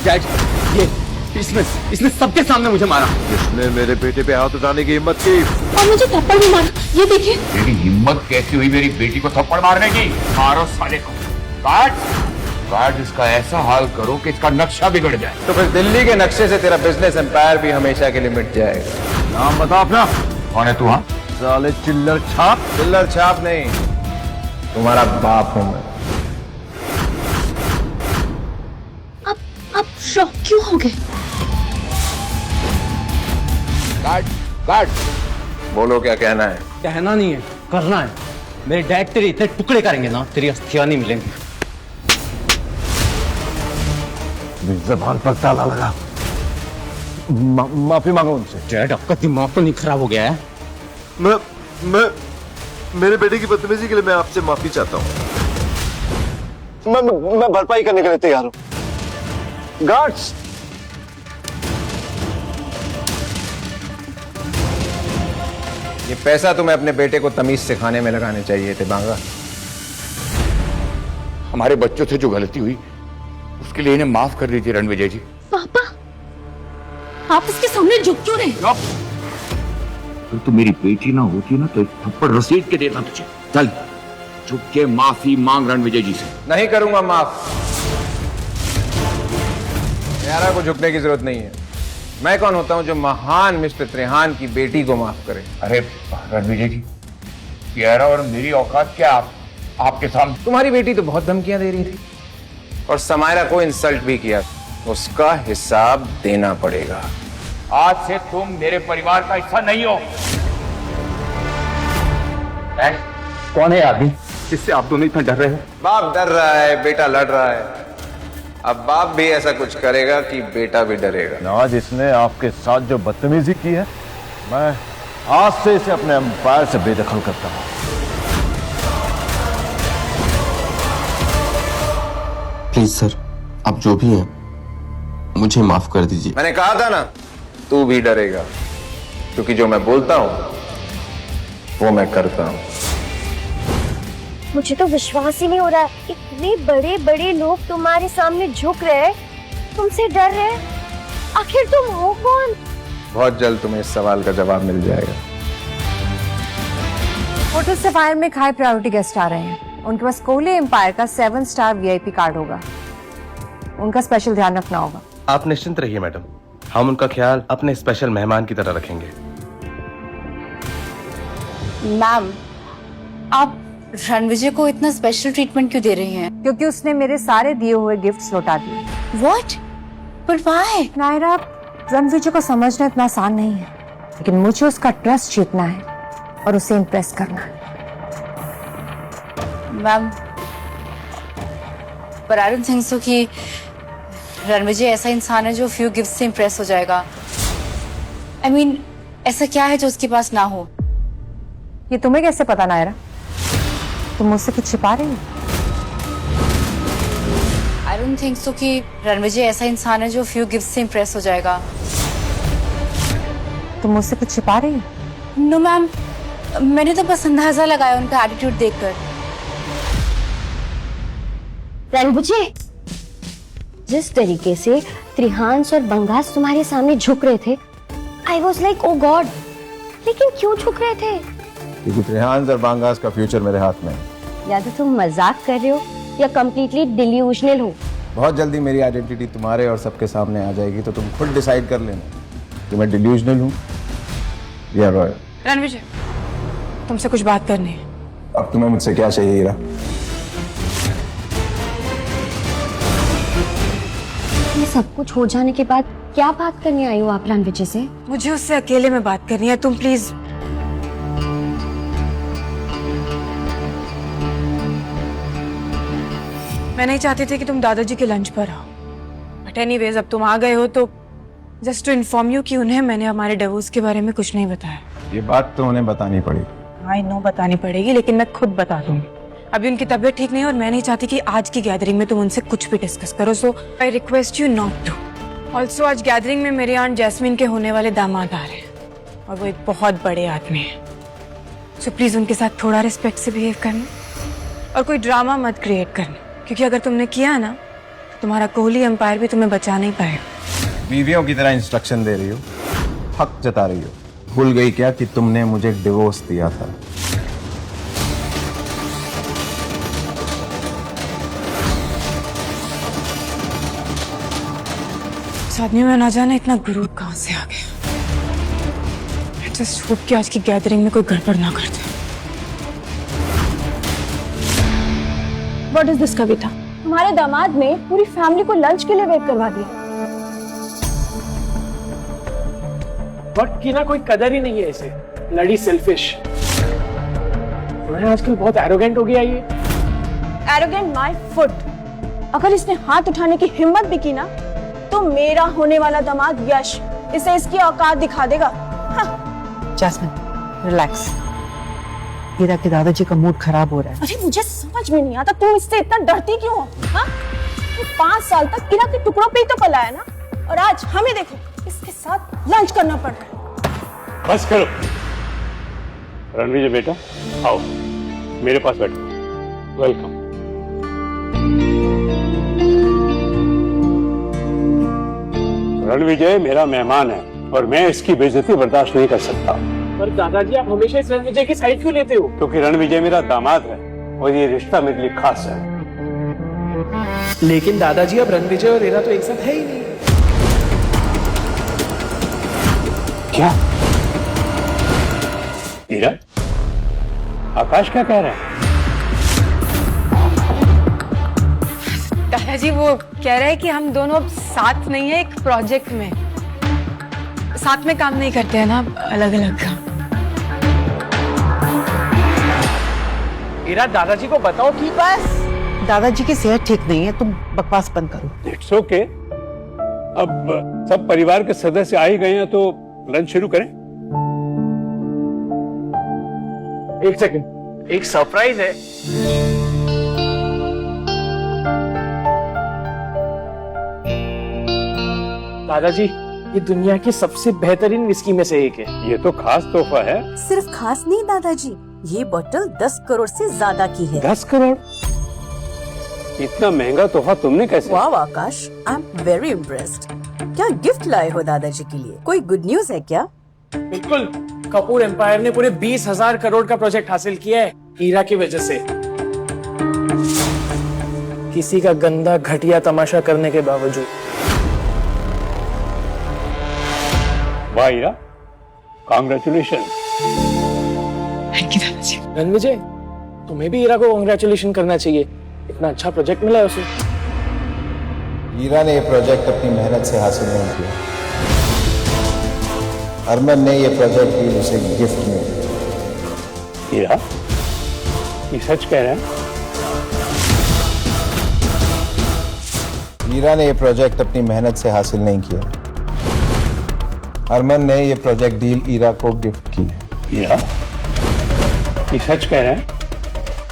Dad, ये इसने सबके सामने मुझे मारा। इसने मेरे बेटे पे हाथ उठाने की हिम्मत की और मुझे थप्पड़ भी मारा। ये देखिए। तेरी हिम्मत कैसी हुई मेरी बेटी को थप्पड़ मारने की? मारो साले को। काट इसका ऐसा हाल करो कि इसका नक्शा बिगड़ जाए। तो फिर दिल्ली के नक्शे से तेरा बिजनेस एम्पायर भी हमेशा के लिए मिट जाएगा। नाम बता अपना। कौन है तू? हाँ साले चिल्लर छाप। चिल्लर छाप नहीं, तुम्हारा बाप हूं मैं। आप शॉक क्यों हो गए? काट। बोलो क्या कहना है? कहना नहीं है, करना है। मेरे डैड तेरे इतने टुकड़े करेंगे ना, तेरी अस्थियां नहीं मिलेंगी। जबान पर ताला लगा। माफी मांगो उनसे। डैड, आपका दिमाग तो नहीं खराब हो गया है? मैं मेरे बेटे की बदतमीजी के लिए मैं आपसे माफी चाहता हूँ। मैं भरपाई करने के लिए तैयार हूँ। गार्ड्स, ये पैसा तुम्हें अपने बेटे को तमीज सिखाने में लगाने चाहिए थे बांगा। हमारे बच्चों से जो गलती हुई उसके लिए इन्हें माफ कर दीजिए रणविजय जी। पापा, आप इसके सामने झुक क्यों रहे? तो तू मेरी बेटी ना होती ना तो एक थप्पड़ रसीद के देता तुझे। चल झुक के माफी मांग रणविजय जी से। नहीं करूंगा माफ। यारा को झुकने की जरूरत नहीं है। मैं कौन होता हूं जो महान मिस्टर त्रिहान की बेटी को माफ करे? अरे रणविजय जी, यारा और मेरी औकात क्या आपके सामने? तुम्हारी बेटी तो बहुत धमकियां दे रही थी और समायरा को इंसल्ट भी किया। उसका हिसाब देना पड़ेगा। आज से तुम मेरे परिवार का हिस्सा नहीं हो। कौन है आदमी जिससे आप दोनों इतना डर रहे हो? बाप डर रहा है, बेटा लड़ रहा है। अब बाप भी ऐसा कुछ करेगा कि बेटा भी डरेगा। आज इसने आपके साथ जो बदतमीजी की है, मैं आज से इसे अपने एम्पायर से बेदखल करता हूं। प्लीज सर, आप जो भी हैं मुझे माफ कर दीजिए। मैंने कहा था ना, तू भी डरेगा, क्योंकि जो मैं बोलता हूं वो मैं करता हूं। मुझे तो विश्वास ही नहीं हो रहा है, इतने बड़े बड़े लोग तुम्हारे सामने झुक रहे हैं, तुमसे डर रहे हैं। आखिर तुम हो कौन? बहुत जल्द तुम्हें इस सवाल का जवाब मिल जाएगा। होटल सफायर में एक हाई प्रायोरिटी गेस्ट आ रहे हैं। उनके पास कोहली एम्पायर का 7 स्टार VIP कार्ड होगा। उनका स्पेशल ध्यान रखना होगा। आप निश्चिंत रहिए मैडम, हम उनका ख्याल अपने स्पेशल मेहमान की तरह रखेंगे। मैम, आप रणविजय को इतना स्पेशल ट्रीटमेंट क्यों दे रही हैं? क्योंकि उसने मेरे सारे दिए हुए गिफ्ट्स लौटा दिए। What? But why? Naira, Ranvijay को समझना इतना आसान नहीं है, लेकिन मुझे उसका ट्रस्ट जीतना है और उसे इम्प्रेस करना है। मैम, पर आई डोंट थिंक सो कि रणविजय ऐसा इंसान है जो फ्यू गिफ्ट से इम्प्रेस हो जाएगा। I mean, ऐसा क्या है जो उसके पास ना हो? ये तुम्हें कैसे पता नायरा? तुम मुझसे कुछ छिपा रही हो? आई डोंट थिंक सो कि रणविजय ऐसा इंसान है जो फ्यू गिफ्ट से इम्प्रेस हो जाएगा। तुम मुझसे कुछ छिपा रही हो? नो मैम, मैंने तो बस अंदाजा लगाया उनका एटीट्यूड देखकर। रणविजय, जिस तरीके से त्रिहांस और बंगास तुम्हारे सामने झुक रहे थे, I was like oh God. लेकिन क्यों झुक रहे थे? क्योंकि त्रिहांस और बांगास का फ्यूचर मेरे हाथ में है। या तो तुम मजाक कर रहे हो या कम्प्लीटली डिल्यूजनल हो। बहुत जल्दी मेरी आइडेंटिटी तुम्हारे और सबके सामने आ जाएगी, तो तुम खुद डिसाइड कर लेना कि मैं डिल्यूजनल हूँ या रॉयल। रणविजय, तुमसे कुछ बात करनी है। अब तुम्हें मुझसे क्या चाहिए हीरा? ये सब कुछ हो जाने के बाद क्या बात करने आई हो आप रणविजय से? मुझे उससे अकेले में बात करनी है, तुम प्लीज। मैं नहीं चाहती थी कि तुम दादाजी के लंच पर आओ, बट एनीवेज अब तुम आ गए हो तो जस्ट टू इन्फॉर्म यू कि उन्हें मैंने हमारे डिवोर्स के बारे में कुछ नहीं बताया। ये बात तो उन्हें बतानी पड़ेगी। आई नो बतानी पड़ेगी, लेकिन मैं खुद बता दूंगी। अभी उनकी तबीयत ठीक नहीं है और मैं नहीं चाहती कि आज की गैदरिंग में तुम उनसे कुछ भी डिस्कस करो, so I request you not to. Also आज गैदरिंग में मेरी आंट जैस्मीन के होने वाले दामाद आ रहे हैं और वो एक बहुत बड़े आदमी है, सो प्लीज उनके साथ थोड़ा रिस्पेक्ट से बिहेव करना और कोई ड्रामा मत क्रिएट करना, क्योंकि अगर तुमने किया ना तुम्हारा कोहली एम्पायर भी तुम्हें बचा नहीं पाएगा। बीवियों की तरह इंस्ट्रक्शन दे रही हो, हक जता रही हो। भूल गई क्या कि तुमने मुझे डिवोर्स दिया था? इस आदमी में ना जाने इतना गुरूर कहां से आ गया। जस्ट होप कि आज की गैदरिंग में कोई गड़बड़ ना कर दे। व्हाट इज दिस कविता? हमारे दामाद ने पूरी फैमिली को लंच के लिए वेट करवा दिया। वक्त की ना कोई कदर ही नहीं है इसे। लड़ी सेल्फिश। आजकल बहुत एरोगेंट हो गया ये। Arrogant my foot. अगर इसने हाथ उठाने की हिम्मत भी की ना तो मेरा होने वाला दामाद यश इसे इसकी औकात दिखा देगा। Jasmine, relax. हीरा के दादाजी का मूड खराब हो रहा है। अरे मुझे समझ में नहीं आता तुम इससे इतना डरती क्यों हो? हाँ? 5 साल तक हीरा के टुकड़ों पे ही तो पला है ना, और आज हमें देखो इसके साथ लंच करना पड़ रहा है। बस करो रणविजय बेटा, आओ मेरे पास बैठो। वेलकम। रणविजय मेरा मेहमान है और मैं इसकी बेइज्जती बर्दाश्त नहीं कर सकता। पर दादाजी आप हमेशा इस रणविजय की साइड क्यों लेते हो? क्योंकि रणविजय मेरा दामाद है और ये रिश्ता मेरे लिए खास है। लेकिन दादाजी अब रणविजय और हीरा तो एक साथ है ही नहीं। क्या? हीरा, आकाश क्या कह रहा है? दादाजी वो कह रहे हैं कि हम दोनों अब साथ नहीं है, एक प्रोजेक्ट में साथ में काम नहीं करते हैं ना, अलग अलग काम। हीरा, दादाजी को बताओ कि बस दादाजी की सेहत ठीक नहीं है, तुम बकवास बंद करो। It's okay. अब सब परिवार के सदस्य आ ही गए हैं तो लंच शुरू करें। एक सेकंड, एक सरप्राइज है। दादाजी, ये दुनिया की सबसे बेहतरीन विस्की में से एक है। ये तो खास तोहफा है। सिर्फ खास नहीं दादाजी, ये बोतल 10 करोड़ से ज्यादा की है। 10 करोड़? इतना महंगा तोहफा तुमने कैसे? वाह आकाश, आई एम वेरी इम्प्रेस्ड। क्या गिफ्ट लाए हो दादाजी के लिए? कोई गुड न्यूज है क्या? बिल्कुल, कपूर एम्पायर ने पूरे 20,000 करोड़ का प्रोजेक्ट हासिल किया है हीरा की वजह से। किसी का गंदा घटिया तमाशा करने के बावजूद। वाह हीरा, कांग्रेचुलेशन। थैंक यू दादाजी। रणविजय, तुम्हें भी हीरा को कांग्रेचुलेशन करना चाहिए, इतना अच्छा प्रोजेक्ट मिला है उसे। हीरा ने ये प्रोजेक्ट अपनी मेहनत से हासिल नहीं किया। अरमान ने ये प्रोजेक्ट भी उसे गिफ्ट में दिया। हीरा, ये सच कह रहे हैं? हीरा ने ये प्रोजेक्ट अपनी मेहनत से हासिल नहीं किया। अरमान ने ये प्रोजेक्ट डील हीरा को गिफ्ट की है। हीरा, ये सच कह रहे हैं?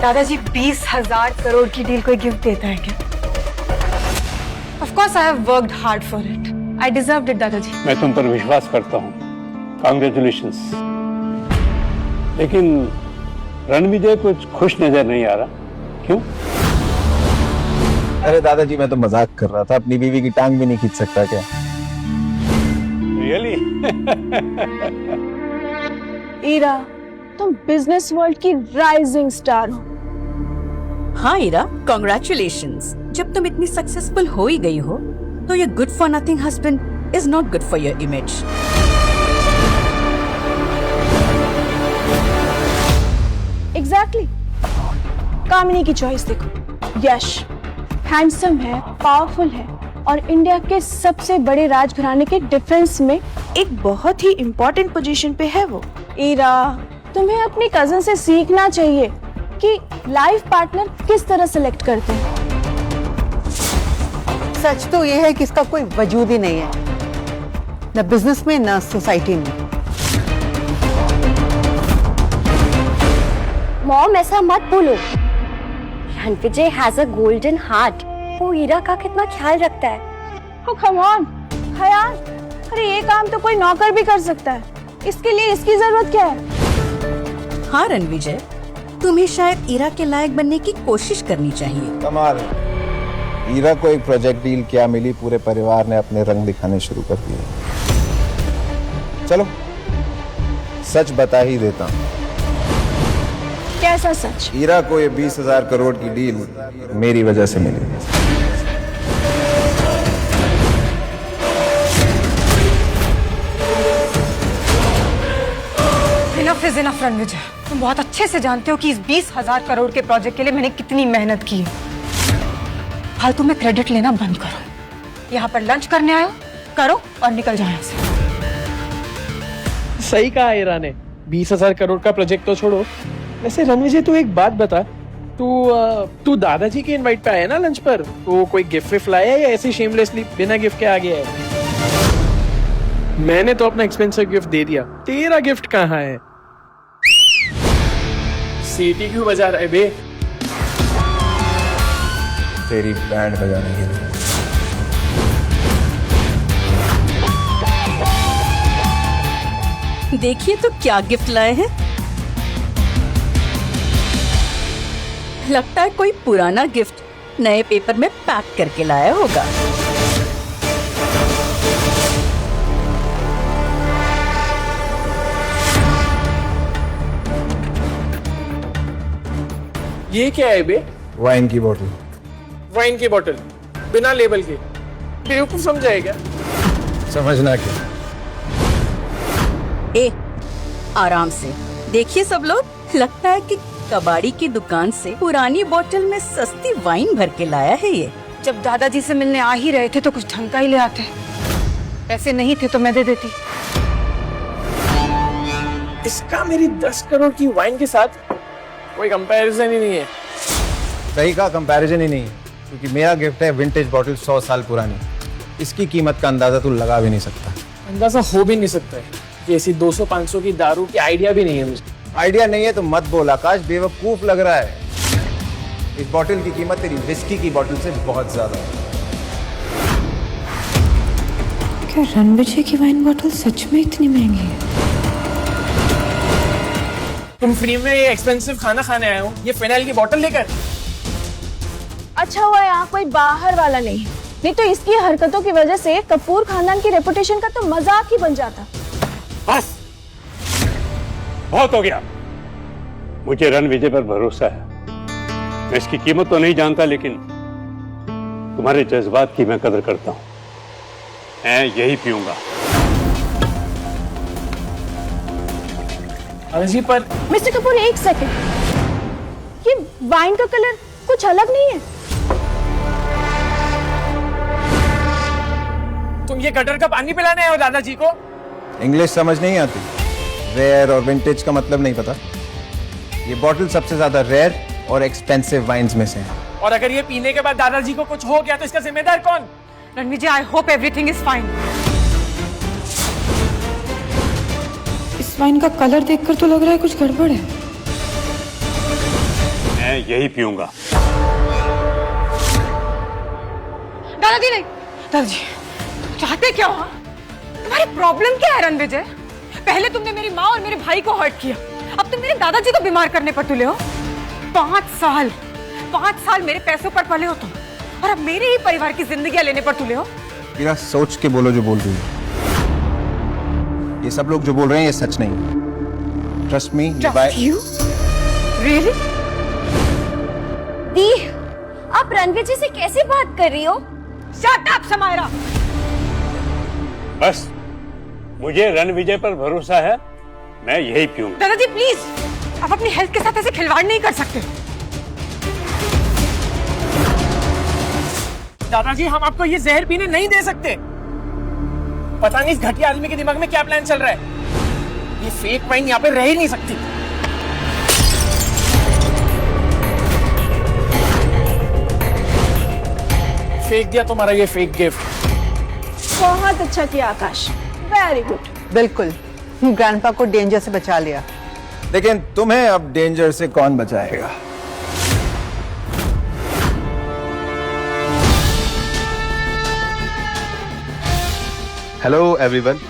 दादाजी 20,000 करोड़ की डील कोई गिफ्ट देता है क्या? Of course I have worked hard for it. I deserved it, दादाजी। मैं तुम पर विश्वास करता हूँ, कांग्रेचुलेशंस। लेकिन रणविजय कुछ खुश नजर नहीं आ रहा, क्यों? अरे दादाजी, मैं तो मजाक कर रहा था। अपनी बीवी की टांग भी नहीं खींच सकता क्या? रियली? हीरा, तुम बिजनेस वर्ल्ड की राइजिंग स्टार हो। हाँ हीरा, कांग्रेचुलेशंस। जब तुम इतनी सक्सेसफुल हो ही गई हो तो ये good for nothing husband is not good for your image. Exactly. Kamini की चॉइस देखो। यश हैंडसम है, पावरफुल है और इंडिया के सबसे बड़े राजघराने के डिफेंस में एक बहुत ही इम्पोर्टेंट पोजीशन पे है वो। हीरा, तुम्हें अपनी कजन से सीखना चाहिए कि लाइफ पार्टनर किस तरह सेलेक्ट करते हैं। सच तो ये है कि इसका कोई वजूद ही नहीं है, न बिजनेस में न सोसाइटी में। मॉम, ऐसा मत बोलो। Ranvijay has a golden heart. वो हीरा का कितना ख्याल रखता है। Oh, come on, ख्याल? अरे ये काम तो कोई नौकर भी कर सकता है, इसके लिए इसकी जरूरत क्या है? हाँ रणविजय, तुम्हें शायद हीरा के लायक बनने की कोशिश करनी चाहिए। कमाल, हीरा को एक प्रोजेक्ट डील क्या मिली, पूरे परिवार ने अपने रंग दिखाने शुरू कर दिए। चलो सच बता ही देता हूं। कैसा सच? हीरा को ये 20,000 करोड़ की डील मेरी वजह से मिली। इनफ इज इनफ रणविजय, तुम बहुत अच्छे से जानते हो कि इस 20,000 करोड़ के प्रोजेक्ट के लिए मैंने कितनी मेहनत की है। फालतू में क्रेडिट लेना बंद करो। यहाँ पर लंच करने आए हो, करो और निकल जाओ यहाँ से। सही कहा हीरा ने, 20,000 करोड़ का प्रोजेक्ट तो छोड़ो। वैसे रणविजय तू एक बात बता, तू दादाजी के इनवाइट पे आया ना लंच पर, तो कोई गिफ्ट विफ्ट लाया है या ऐसे शेमलेसली बिना गिफ्ट के आ गया है? मैंने तो अपना एक्सपेंसिव गिफ्ट दे दिया, तेरा गिफ्ट कहाँ है? सीटी क्यों बजा रहा है बे? तेरी बैंड बजाने के लिए। देखिए तो क्या गिफ्ट लाए हैं। लगता है कोई पुराना गिफ्ट नए पेपर में पैक करके लाया होगा। ये क्या है बे? वाइन की बोतल। वाइन की बोतल बिना लेबल के? बेवकूफ समझाएगा? समझना क्या? ए, आराम से देखिए सब लोग, लगता है कि कबाड़ी की दुकान से पुरानी बोतल में सस्ती वाइन भर के लाया है ये। जब दादाजी से मिलने आ ही रहे थे तो कुछ ढंग का ही ले आते। पैसे नहीं थे तो मैं दे देती। इसका मेरी 10 करोड़ की वाइन के साथ कोई कंपैरिजन ही नहीं है। सही का कंपैरिजन ही नहीं, क्योंकि मेरा गिफ्ट है विंटेज बॉटल 100 साल पुरानी। इसकी कीमत का अंदाजा तू लगा भी नहीं सकता। अंदाजा हो भी नहीं सकता है कि ऐसी 200-500 की दारू की आइडिया भी नहीं है मुझे। आइडिया नहीं है तो मत बोल आकाश, बेवकूफ लग रहा है। इस बॉटल की कीमत तेरी विस्की की बॉटल से बहुत ज्यादा है। क्या रणविजय की वाइन बॉटल सच में इतनी महंगी है? तुम फ्री में ये एक्सपेंसिव खाना खाने आए हो, ये फिनाइल की बोतल लेकर? अच्छा हुआ यहाँ कोई बाहर वाला नहीं तो इसकी हरकतों की वजह से कपूर खानदान की रेपुटेशन का तो मजाक ही बन जाता। बस बहुत हो गया। मुझे रणविजय पर भरोसा है। मैं इसकी कीमत तो नहीं जानता, लेकिन तुम्हारे जज्बात की मैं कदर करता हूं। मैं यही पीऊंगा। अर्जी पर मिस्टर कपूर एक सेकंड, ये वाइन का कलर कुछ अलग नहीं है? तुम ये गटर का पानी पिलाने आए हो दादाजी को? इंग्लिश समझ नहीं आती? रेयर और विंटेज का मतलब नहीं पता? ये बॉटल सबसे ज्यादा रेयर और एक्सपेंसिव वाइन्स में से है। और अगर ये पीने के बाद दादाजी को कुछ हो गया तो इसका जिम्मेदार कौन? Ranvijay, I hope everything is fine. इस वाइन का कलर देखकर तो लग रहा है कुछ गड़बड़ है। मैं यही पीऊंगा। दादाजी नहीं, दादाजी चाहते क्या हो? तुम्हारी प्रॉब्लम क्या है रणविजय? पहले तुमने मेरी माँ और मेरे भाई को हर्ट किया, अब तुम मेरे दादाजी को बीमार करने पर तुले हो। 5 साल मेरे पैसों पर पले हो तुम, और अब मेरे ही परिवार की जिंदगियां लेने पर तुले हो। मेरा सोच के बोलो जो बोल रही हो। ये सब लोग जो बोल रहे हैं ये सच नहीं। Trust me. You really? दी, आप रणविजय से कैसे बात कर रही हो? Shut up Samaira. बस मुझे रणविजय पर भरोसा है, मैं यही पीऊंगा। दादाजी प्लीज, आप अपनी हेल्थ के साथ ऐसे खिलवाड़ नहीं कर सकते। दादाजी हम आपको ये जहर पीने नहीं दे सकते। पता नहीं इस घटिया आदमी के दिमाग में क्या प्लान चल रहा है। ये फेक वाइन यहाँ पे रह ही नहीं सकती। फेंक दिया तुम्हारा ये फेक गिफ्ट। बहुत अच्छा किया आकाश, वेरी गुड। बिल्कुल, ग्रैंडपा को डेंजर से बचा लिया। लेकिन तुम्हें अब डेंजर से कौन बचाएगा? Hello everyone,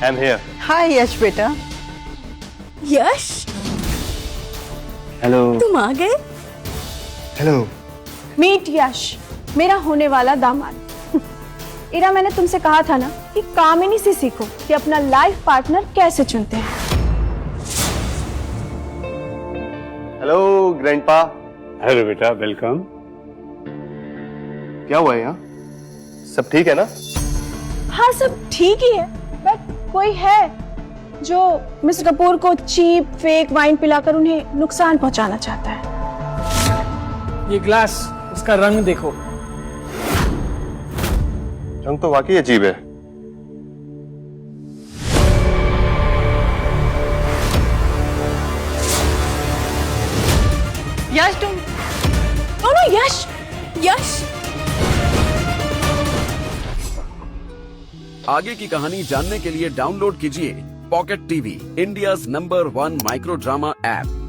I am here. Hi Yash बेटा। यश, हेलो। तुम आ गए? हेलो। मीट यश, मेरा होने वाला दामाद। इरा, मैंने तुमसे कहा था ना कि कामिनी से सीखो कि अपना लाइफ पार्टनर कैसे चुनते हैं। Hello grandpa. हेलो बेटा, वेलकम। क्या हुआ यहाँ? सब ठीक है ना? हाँ, सब ठीक ही है, बट कोई है जो मिस्टर कपूर को चीप फेक वाइन पिलाकर उन्हें नुकसान पहुंचाना चाहता है। ये ग्लास, उसका रंग देखो। रंग तो वाकई अजीब है। यश, तुम दोनों यश यश आगे की कहानी जानने के लिए डाउनलोड कीजिए pocket TV, India's number 1 micro drama app.